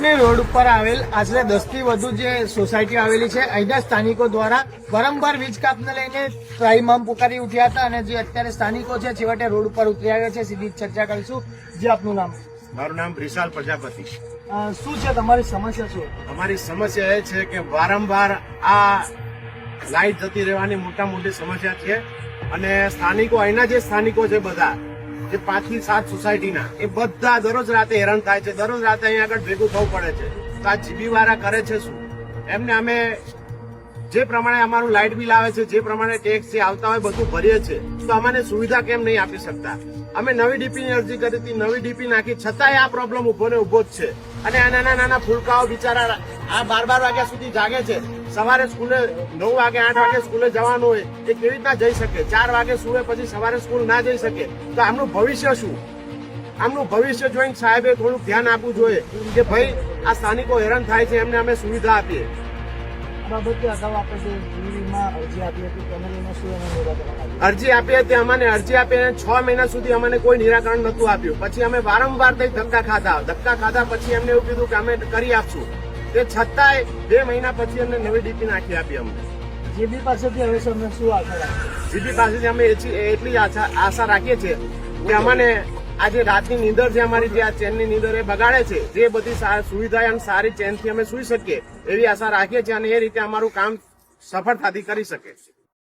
ચૂંટણી રોડ ઉપર આવેલ આશરે 10 થી વધુ જે સોસાયટી આવેલી છે, અહીંના સ્થાનિકો દ્વારા વારંવાર વીજ કાપને લઈને ત્રાહિમામ પુકારી ઉઠ્યા હતા અને જે અત્યારે સ્થાનિકો છે છેવટે રોડ ઉપર ઉતરી આવ્યા છે. સીધી ચર્ચા કરીશું. જે આપનું નામ? મારું નામ વિશાલ પ્રજાપતિ. શું છે તમારી સમસ્યા? શું અમારી સમસ્યા એ છે કે વારંવાર આ લાઇટ જતી રહેવાની મોટી સમસ્યા છે અને સ્થાનિકો, અહીંના જે સ્થાનિકો છે બધા જે 5 થી 7 સોસાયટીના, એ બધા દરરોજ રાતે હેરાન થાય છે. દરરોજ રાતે અહીંયા આગળ ભેગું થવું પડે છે. તો આ જીબી વાળા કરે છે શું? એમને અમે જે પ્રમાણે અમારું લાઇટ બિલ આવે છે, જે પ્રમાણે ટેક્સ જે આવતા હોય બધું ભરીએ છીએ, તો અમને સુવિધા કેમ નહીં આપી શકતા? અમે નવી ડીપી ની અરજી કરી હતી, નવી ડીપી નાખી, છતાંય આ પ્રોબ્લેમ ઉભો ને ઉભો જ છે. અને આ નાના ફૂલકાઓ બિચારા આ 12 વાગ્યા સુધી જાગે છે. સવારે સ્કૂલે 9 વાગે 8 વાગે સ્કૂલે જવાનું હોય, એ કેવી રીતના જઈ શકે? 4 વાગે સુવે પછી સવારે સ્કૂલ ના જઈ શકે, તો આમનું ભવિષ્ય શું? આમનું ભવિષ્ય જોઈને સાહેબે થોડુંક ધ્યાન આપવું જોઈએ કે ભાઈ આ સ્થાનિકો હેરાન થાય છે, એમને અમે સુવિધા આપીએ. બાબતે અગાઉ આપણે જે જીવીમાં અરજી આપી હતી તેને લઈને શું એનું નિરાકરણ આવ્યું? અરજી આપી હતી, અમને અરજી આપી 6 મહિના સુધી અમને કોઈ નિરાકરણ નતું આપ્યું. પછી અમે વારંવાર ધક્કા ખાધા પછી એમને એવું કીધું કે અમે કરી આપશું. તે છતાંય 2 મહિના પછી અમને નવી ડીપી નાખી આપી. અમને જીબી પાસેથી હવે અમને શું આશા રાખીએ? જીબી પાસેથી અમે એટલી આશા રાખીએ છીએ કે અમને આજે રાતની નીંદર જે અમારી જે આ ચેનની નીંદર એ બગાડે છે, જે બધી સુવિધા અને સારી ચેનથી અમે સુઈ શકીએ એવી આશા રાખીએ છીએ અને એ રીતે અમારું કામ સફળતાથી કરી શકે.